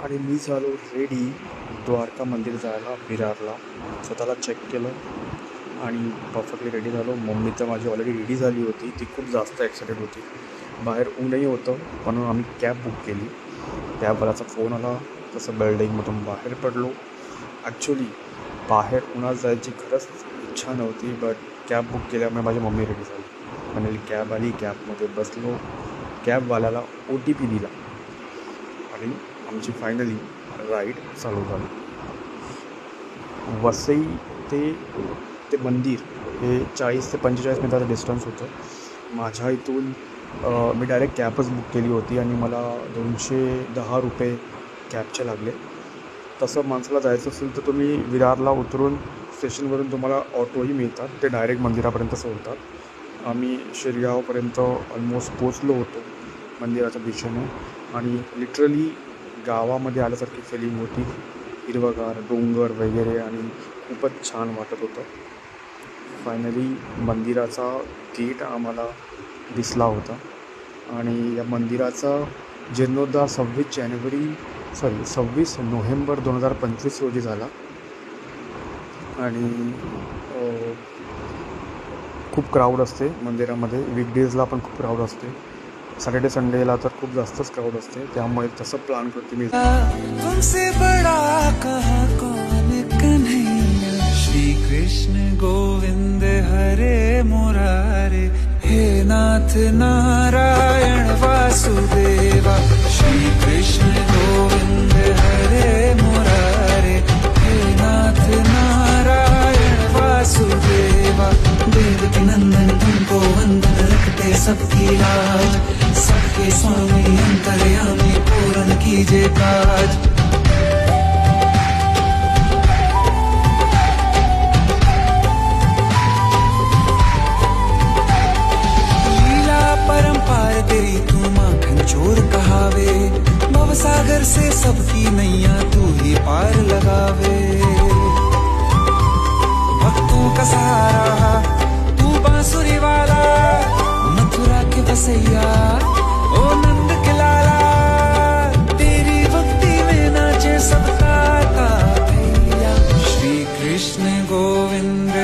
आणि मी झालो रेडी द्वारका मंदिर जायला विरारला. स्वतःला चेक केलं आणि परफेक्टली रेडी झालो. मम्मी तर माझी ऑलरेडी रेडी झाली होती, ती खूप जास्त एक्सायटेड होती. बाहेर ऊनही होतं म्हणून आम्ही कॅब बुक केली. कॅबवाल्याचा फोन आला, तसं बिल्डिंगमधून बाहेर पडलो. ॲक्च्युली बाहेर उन्हात जायची खरंच इच्छा नव्हती, बट कॅब बुक केल्यामुळे माझी मम्मी रेडी झाली. फायनली कॅब आली, कॅबमध्ये बसलो. कॅबवाल्याला OTP दिला आणि आमची फायनली राईड चालू झाली. वसई ते मंदिर हे 40 ते 45 मिनिटाचं डिस्टन्स होतं. माझ्या इथून मी डायरेक्ट कॅबच बुक केली होती आणि मला 210 रुपये कॅबचे लागले. तसं माणसाला जायचं असेल तर तुम्ही विरारला उतरून स्टेशनवरून तुम्हाला ऑटोही मिळतात, ते डायरेक्ट मंदिरापर्यंत सोडतात. आम्ही शिरगावपर्यंत ऑलमोस्ट पोचलो होतो मंदिराच्या दिशेने आणि लिटरली गावामध्ये आल्यासारखी फिलिंग होती. हिरवगार डोंगर वगैरे आणि खूपच छान वाटत होतं. फायनली मंदिराचा गेट आम्हाला दिसला होता आणि या मंदिराचा जीर्णोद्धार 26 नोव्हेंबर 2025 रोजी झाला आणि खूप क्राऊड असते मंदिरामध्ये. वीकडेजला पण खूप क्राऊड असते, सॅटर्डे संडेला तर खूप जास्तच क्राऊड असते. त्यामुळे तसं प्लॅन करते मी. तुमसे बड़ा कहा कौन कन्हैया, श्री कृष्ण गोविंद हरे मुरारे, हे नाथ नारायण वासुदेवा, श्री कृष्ण गोविंद हरे मुरारे, हे नाथ नारायण वासुदेवा, देव के नंदन तुमको वंदन, रखते सबकी लाज, सबके स्वामी अंतर्यामी, पूर्ण कीजिए काज। लीला परंपार तेरी तू माखन चोर कहावे, भवसागर से सबकी नैया तू ही पार लगावे। भक्तों का सहारा तू बांसुरी वाला, मथुरा के बसैया ओ नंद के लाला, तेरी भक्ति में नाचे सबका भैया। श्री कृष्ण गोविंद,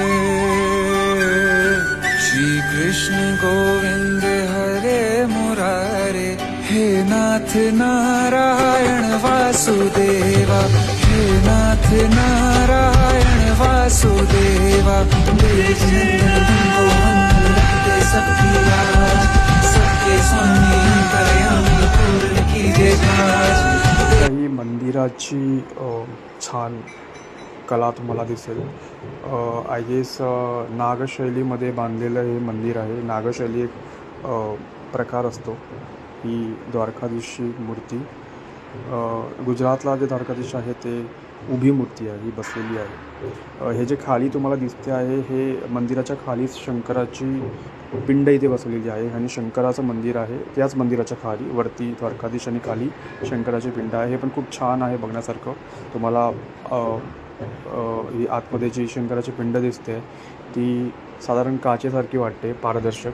श्री कृष्ण गोविंद हरे मुरारे, हे नाथ नारायण वासुदेवा, हे नाथ नारायण वासुदेवा, देव नंदन तुमको वंदन, रखते सबकी लाज, सबके स्वामी अंतर्यामी, पूर्ण कीजिए काज। ही मंदिराची छान कला तुम्हाला दिसेल. आय गेस नागशैलीमध्ये बांधलेलं हे मंदिर आहे. नागशैली एक प्रकार असतो. ही द्वारकाधीशची मूर्ती, गुजरातला जे द्वारकाधीश आहे ते उभी मूर्ती आहे, ही बसलेली आहे. हे जे खाली तुम्हाला दिसते आहे, हे मंदिराच्या खाली शंकराची पिंड इथे बसवलेली आहे आणि शंकराचं मंदिर आहे. त्याच मंदिराच्या खाली वरती द्वारकाधीश आणि खाली शंकराची पिंड आहे. हे पण खूप छान आहे बघण्यासारखं. तुम्हाला ही आतमध्ये जी शंकराची पिंड दिसते ती साधारण काचेसारखी वाटते, पारदर्शक.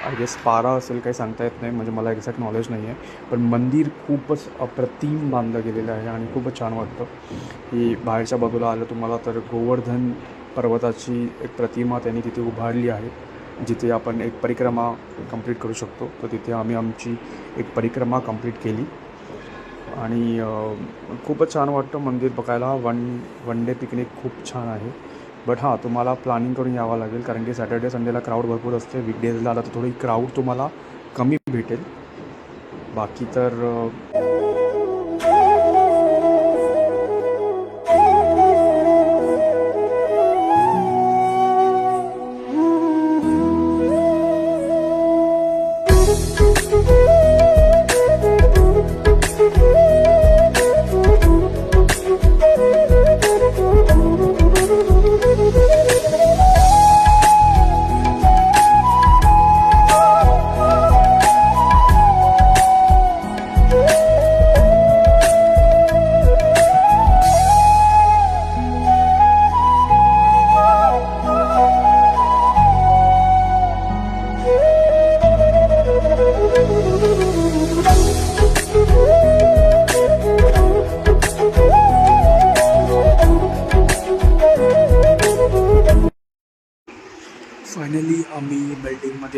आय गेस पारा असेल, काही सांगता येत नाही, म्हणजे मला एक्झॅक्ट नॉलेज नाही आहे. पण मंदिर खूपच अप्रतिम बांधलं गेलेलं आहे आणि खूपच छान वाटतं. ही बाहेरच्या बाजूला आलं तुम्हाला तर गोवर्धन पर्वताची एक प्रतिमा त्यांनी तिथे उभारली आहे, जिथे आपण एक परिक्रमा कंप्लीट करू शकतो. तर तिथे आम्ही आमची एक परिक्रमा कंप्लीट केली आणि खूपच छान वाटतं मंदिर बघायला. वन डे पिकनिक खूप छान आहे. बट हां, तुम्हाला प्लॅनिंग करून यावं लागेल, कारण की सॅटर्डे संडेला क्राऊड भरपूर असते. वीकडेजला आला तर थोडी क्राऊड तुम्हाला कमी भेटेल. बाकी तर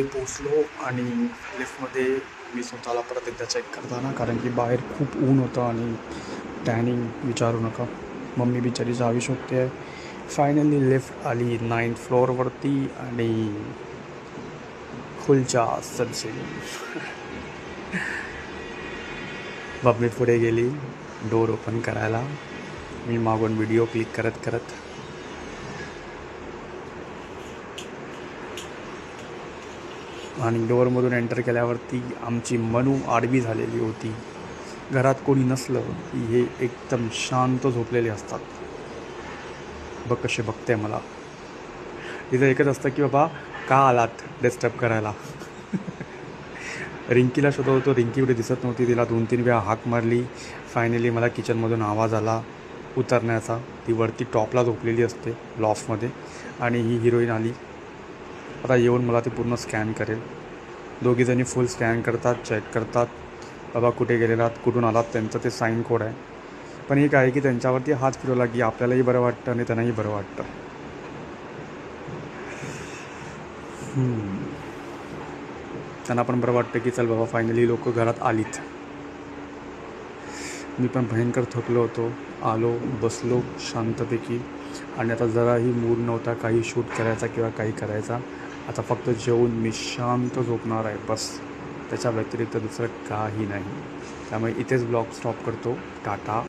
लिफ्टमध्ये पोचलो आणि लिफ्टमध्ये मी स्वतःला परत एकदा चेक करताना, कारण की बाहेर खूप ऊन होतं आणि टॅनिंग विचारू नका. मम्मी बिचारी जावी शोधते आहे. फायनली लिफ्ट आली 9th फ्लोअरवरती आणि खुलचा सनसेट. मम्मी पुढे गेली डोर ओपन करायला, मी मागून व्हिडिओ क्लिक करत करत. आणि डोअरमधून एंटर केल्यावरती आमची मनू आडवी झालेली होती. घरात कोणी नसलं की हे एकदम शांत झोपलेले असतात. बघ कसे बघते मला. तिथं एकच असतं की बाबा का आलात डिस्टर्ब करायला. रिंकीला शोधत होतो, रिंकी एवढी दिसत नव्हती. तिला 2-3 वेळा हाक मारली. फायनली मला किचनमधून आवाज आला उतरण्याचा. ती वरती टॉपला झोपलेली असते लॉफ्टमध्ये आणि ही हिरोईन आली. आता येऊन मला ते पूर्ण स्कॅन करेल. दोघीजणी फुल स्कॅन करतात, चेक करतात, बाबा कुठे गेलेलात, कुठून आलात, त्यांचं ते साईन कोड आहे. पण एक आहे की त्यांच्यावरती हात फिरवला की आपल्यालाही बरं वाटतं आणि त्यांनाही बरं वाटतं. त्यांना पण बरं वाटतं की चल बाबा फायनली लोक घरात आलीत. मी पण भयंकर थकलो होतो. आलो, बसलो शांतपैकी आणि आता जराही मूड नव्हता काही शूट करायचा किंवा काही करायचा. आता फक्त जेवून मी शांत झोपणार आहे बस. त्याच्या व्यतिरिक्त दुसरं काही नाही. त्यामुळे इथेच ब्लॉग स्टॉप करतो. टाटा.